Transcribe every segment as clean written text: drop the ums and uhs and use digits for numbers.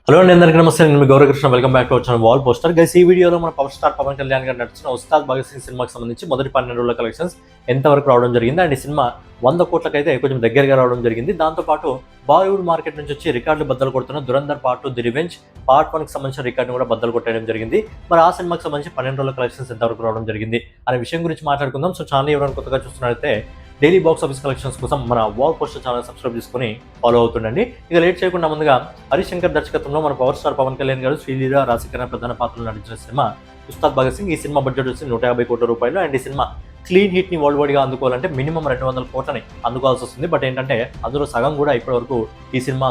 Hello అండి, అందరికీ నమస్తే. నేను మీ Gaurav Krishna. Welcome back to our channel wall poster. Guys, ఈ వీడియోలో మన పవర్ స్టార్ పవన్ కళ్యాణ్ గారు నటించిన ఉస్తాద్ భగత్ సింగ్ సినిమాకి సంబంధించి మొదటి 12 రోజుల కలెక్షన్స్ ఎంతవరకు రావడం జరిగింది అండ్ ఈ సినిమా 100 కోట్లకైతే కొంచెం దగ్గరగా రావడం జరిగింది. దాంతోపాటు బాలీవుడ్ మార్కెట్ నుంచి వచ్చి రికార్డులు బద్దలు కొడుతున్న Dhurandhar part 2 the revenge part 1 కి సంబంధించిన రికార్డును కూడా బద్దలు కొట్టడం జరిగింది. మరి ఆ సినిమాకి సంబంధించి 12 రోజుల కలెక్షన్స్ ఎంతవరకు రావడం జరిగింది అనే విషయం గురించి మాట్లాడుకుందాం. సో ఛానల్ ఎవరైనా కొత్తగా చూస్తున్నట్లయితే డైలీ బాక్స్ ఆఫీస్ కలెక్షన్స్ కోసం మన వాల్ పోస్టర్ ఛానల్ సబ్స్క్రైబ్ చేసుకుని ఫాలో అవుతుండండి. ఇక లేట్ చేయకుండా ముందుగా హరిశంకర్ దర్శకత్వంలో మన పవర్ స్టార్ పవన్ కళ్యాణ్ గారు, శ్రీలీల, రాశికరణ ప్రధాన పాత్రలు నటించిన సినిమా ఉస్తాద్ భగత్ సింగ్. ఈ సినిమా బడ్జెట్ వచ్చి 150 కోట్ల రూపాయలు అండ్ ఈ సినిమా క్లీన్ హిట్ ని వరల్డ్ వైడ్ గా అందుకోవాలంటే మినిమం 200 కోట్లని అందుకోవాల్సి వస్తుంది. బట్ ఏంటంటే అందులో సగం కూడా ఇప్పటి వరకు ఈ సినిమా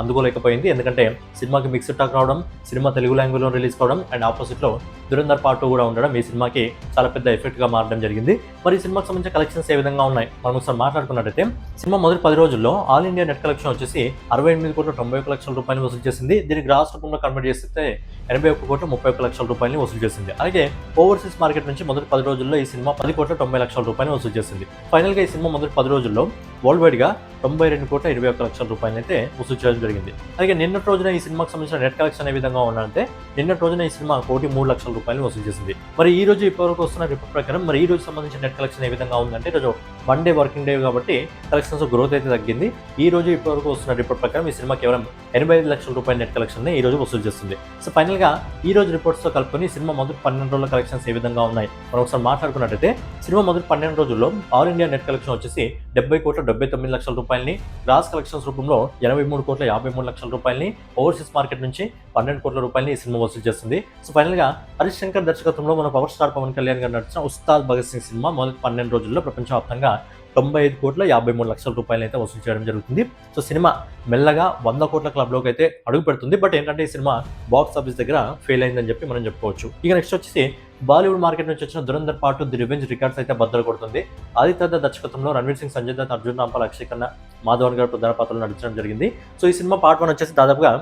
అందుకోలేకపోయింది. ఎందుకంటే సినిమాకి మిక్స్డ్ టాక్ రావడం, సినిమా తెలుగు లాంగ్వేజ్ లో రిలీజ్ కావడం అండ్ ఆపోజిట్ లో దురంధర్ పార్ట్ 2 కూడా ఉండడం ఈ సినిమాకి చాలా పెద్ద ఎఫెక్ట్ గా మారడం జరిగింది. మరి ఈ సినిమాకి సంబంధించిన కలెక్షన్స్ ఏ విధంగా ఉన్నాయి మనం ఒకసారి మాట్లాడుకున్నట్టయితే, సినిమా మొదటి 10 రోజుల్లో ఆల్ ఇండియా నెట్ కలెక్షన్ వచ్చేసి 68 కోట్ల 91 లక్షల రూపాయలు వసూలు చేసింది. దీనికి గ్రాస్ రూపంలో కన్వర్ట్ చేస్తే 81 కోట్ల 31 లక్షల రూపాయలని వసూలు చేసింది. అలాగే ఓవర్సీస్ మార్కెట్ నుంచి మొదటి 10 రోజుల్లో ఈ సినిమా 10 కోట్ల 90 లక్షల రూపాయలు వసూలు చేసింది. ఫైనల్ గా ఈ సినిమా మొదటి 10 రోజుల్లో వరల్డ్ వైడ్ గా 92 కోట్ల 21 లక్షల రూపాయలు అయితే వసూలు చేయడం జరిగింది. అలాగే నిన్నటి రోజున ఈ సినిమాకి సంబంధించిన నెట్ కలెక్షన్ ఏ విధంగా ఉన్నాయంటే, నిన్నటి రోజున ఈ సినిమా 1,03 లక్షల రూపాయలు వసూలు చేసింది. మరి ఈ రోజు ఇప్పటివరకు వస్తున్న రిపోర్ట్ ప్రకారం మరి ఈ రోజు సంబంధించిన నెట్ కలెక్షన్ ఏ విధంగా ఉందంటే, ఈరోజు వన్ డే వర్కింగ్ డే కాబట్టి కలెక్షన్స్ గ్రోత్ అయితే తగ్గింది. ఈ రోజు ఇప్పటివరకు వస్తున్న రిపోర్ట్ ప్రకారం ఈ సినిమా కేవలం 85 లక్షల రూపాయల నెట్ కలెక్షన్ ఈ రోజు వసూలు చేస్తుంది. సో ఫైనల్ గా ఈ రోజు రిపోర్ట్స్ తో కలుపుకొని సినిమా మొదటి 12 రోజుల కలెక్షన్స్ ఏ విధంగా ఉన్నాయి మనం ఒకసారి మాట్లాడుకున్నట్టయితే, సినిమా మొదటి 12 రోజుల్లో ఆల్ ఇండియా నెట్ కలెక్షన్ వచ్చేసి 70 కోట్ల 79 లక్షల రూపాయలని, గ్రాస్ కలెక్షన్స్ రూపంలో 83 కోట్ల 53 లక్షల రూపాయలని, ఓవర్సీస్ మార్కెట్ నుంచి 12 కోట్ల రూపాయలని ఈ సినిమా వసూలు చేస్తుంది. సో ఫైనల్ గా హరిశంకర్ దర్శకత్వంలో మన పవర్ స్టార్ పవన్ కళ్యాణ్ గారు నటించిన ఉస్తాద్ భగత్ సింగ్ సినిమా మొదటి 12 రోజుల్లో ప్రపంచవ్యాప్తంగా 95 కోట్ల 53 లక్షల రూపాయలు అయితే వసూలు చేయడం జరుగుతుంది. సో సినిమా మెల్లగా 100 కోట్ల క్లబ్ లోకి అయితే అడుగు పెడుతుంది. బట్ ఏంటంటే ఈ సినిమా బాక్స్ ఆఫీస్ దగ్గర ఫెయిల్ అయిందని చెప్పి మనం చెప్పుకోవచ్చు. ఇక నెక్స్ట్ వచ్చేసి బాలీవుడ్ మార్కెట్ నుంచి వచ్చిన Dhurandhar part 2 the revenge records అయితే బద్దలు కొడుతుంది. ఆదిత్య దర్శకత్వంలో రణ్వీర్ సింగ్, సంజయ్ దత్, అర్జున్ రాంపాల్, అక్షయ్ ఖన్నా, మాధవన్ గారు ప్రధాన పాత్రలు నటించడం జరిగింది. సో ఈ సినిమా పార్ట్ 1 వచ్చేసి దాదాపుగా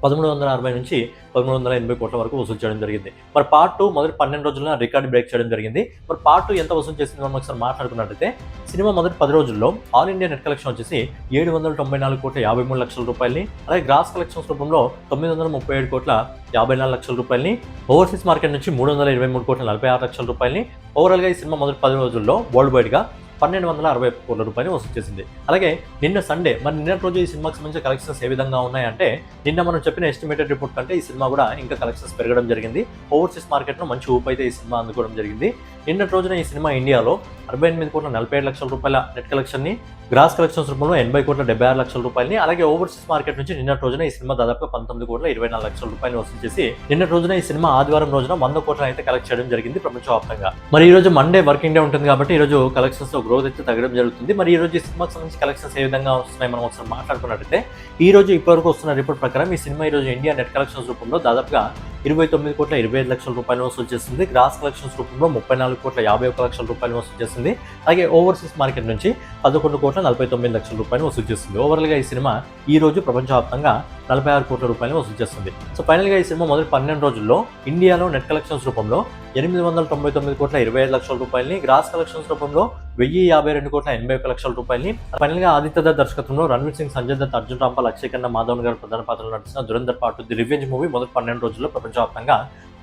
1360 నుంచి 1380 కోట్ల వరకు వసూలు చేయడం జరిగింది. మరి పార్ట్ 2 మొదటి 12 రోజుల్లో రికార్డు బ్రేక్ చేయడం జరిగింది. మరి పార్ట్ 2 ఎంత వసూలు చేసింది మనం ఒకసారి మాట్లాడుకున్నట్టయితే, సినిమా మొదటి 10 రోజుల్లో ఆల్ ఇండియా నెట్ కలెక్షన్ వచ్చేసి 794 కోట్ల 53 లక్షల రూపాయలని, అలాగే గ్రాస్ కలెక్షన్స్ రూపంలో 937 కోట్ల 54 లక్షల రూపాయలని, ఓవర్సీస్ మార్కెట్ నుంచి 323 కోట్ల 46 లక్షల రూపాయలని, ఓవరాల్ గా ఈ సినిమా మొదటి 10 రోజుల్లో వరల్డ్ వైడ్ గా 1260 కోట్ల రూపాయలు వసూలు చేసింది. అలాగే నిన్న సండే, మరి నిన్నటి రోజు ఈ సినిమాకి సంబంధించిన కలెక్షన్స్ ఏ విధంగా ఉన్నాయంటే, నిన్న మనం చెప్పిన ఎస్టిమేటెడ్ రిపోర్ట్ కంటే ఈ సినిమా కూడా ఇంకా కలెక్షన్స్ పెరగడం జరిగింది. ఓవర్సీస్ మార్కెట్లో మంచి ఊపు అయితే ఈ సినిమా అందుకోవడం జరిగింది. నిన్నటి రోజున ఈ సినిమా ఇండియాలో 68 కోట్ల 47 లక్షల రూపాయల నెట్ కలెక్షన్ ని, గ్రాస్ కలెక్షన్స్ రూపంలో 80 కోట్ల 76 లక్షల రూపాయలని, అలాగే ఓవర్సీస్ మార్కెట్ నుంచి నిన్నటి రోజున ఈ సినిమా దాదాపుగా 19 కోట్ల 24 లక్షల రూపాయలు వసూలు చేసి నిన్నటి రోజున ఈ సినిమా ఆదివారం రోజున 100 కోట్ల అయితే కలెక్ట్ చేయడం జరిగింది ప్రపంచవ్యాప్తంగా. మరి ఈ రోజు మండే వర్కింగ్ డే ఉంటుంది కాబట్టి ఈ రోజు కలెక్షన్స్ లో గ్రోత్ అయితే తగ్గడం జరుగుతుంది. మరి ఈ రోజు ఈ సినిమాకి సంబంధించి కలెక్షన్స్ ఏ విధంగా వస్తున్నాయి మనం ఒకసారి మాట్లాడుకున్నట్టయితే, ఈ రోజు ఇప్పటివరకు వస్తున్న రిపోర్ట్ ప్రకారం ఈ సినిమా ఈ రోజు ఇండియా నెట్ కలెక్షన్స్ రూపంలో దాదాపుగా 29 కోట్ల 25 లక్షల రూపాయలు వసూలు చేస్తుంది. గ్రాస్ కలెక్షన్స్ రూపంలో 34 కోట్ల 51 లక్షల రూపాయలు వసూలు చేస్తుంది. అలాగే ఓవర్సీస్ మార్కెట్ నుంచి 11 కోట్ల 49 లక్షల రూపాయలు వసూలు చేస్తుంది. ఓవరాల్ గా ఈ సినిమా ఈ రోజు ప్రపంచవ్యాప్తంగా 46 కోట్ల రూపాయలు వసూలు చేస్తుంది. సో ఫైనల్ గా ఈ సినిమా మొదటి 12 రోజుల్లో ఇండియాలో నెట్ కలెక్షన్స్ రూపంలో 899 కోట్ల 25 లక్షల రూపాయలని, గ్రాస్ కలెక్షన్స్ రూపంలో 1052 కోట్ల 81 లక్షల రూపాయలని, ఫైనల్ గా ఆదిత్య దత్ దర్శకత్వంలో రణ్వీర్ సింగ్, సంజయ్ దత్, అర్జున్ రాంపాల్, అక్షయ్ ఖన్నా, మాధవన్ గారు ప్రధాన పాత్రలు నటించిన Dhurandhar part 2 the revenge movie మొదటి 12 రోజుల్లో ప్రపంచవ్యాప్తంగా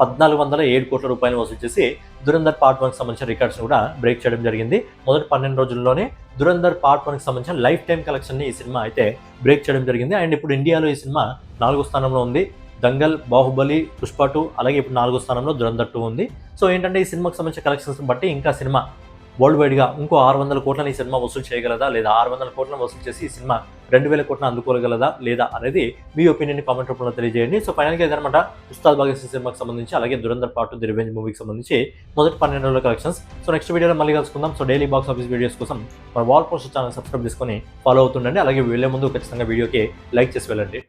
1407 కోట్ల రూపాయలు వసూలు చేసి దురంధర్ పార్ట్ 1 కి సంబంధించిన రికార్డ్స్ కూడా బ్రేక్ చేయడం జరిగింది. మొదటి 12 రోజుల్లోనే దురంధర్ పార్ట్ 1 కి సంబంధించిన లైఫ్ టైం కలెక్షన్ ని ఈ సినిమా అయితే బ్రేక్ చేయడం జరిగింది. అండ్ ఇప్పుడు ఇండియాలో ఈ సినిమా 4వ స్థానంలో ఉంది. దంగల్, బాహుబలి, పుష్ప 2, అలాగే ఇప్పుడు 4వ స్థానంలో దురంధర్ 2 ఉంది. సో ఏంటంటే ఈ సినిమాకి సంబంధించిన కలెక్షన్స్ బట్టి ఇంకా సినిమా వరల్డ్ వైడ్ గా ఇంకో 600 కోట్లని ఈ సినిమా వసూలు చేయగలదా లేదా, 600 కోట్లను వసూలు చేసి ఈ సినిమా 2000 కోట్లను అందుకోగలదా లేదా అనేది మీ ఒపీనియన్ కామెంట్ రూపంలో తెలియజేయండి. సో ఫైనల్ గా ఇదనమాట ఉస్తాద్ భగత్ సింగ్ సినిమాకి సంబంధించి, అలాగే దురంధర్ పార్ట్ 2 ది రివెంజ్ మూవీకి సంబంధించి మొదటి 12 రోజుల కలెక్షన్స్. సో నెక్స్ట్ వీడియోలో మళ్ళీ కలుసుకుందాం. So daily box office videos కోసం మన వాల్ పోస్టర్ ఛానల్ సబ్స్క్రైబ్ చేసుకొని ఫాలో అవుతుండండి. అలాగే వెళ్ళే ముందు ఖచ్చితంగా వీడియోకి లైక్ చేసి వెళ్ళండి.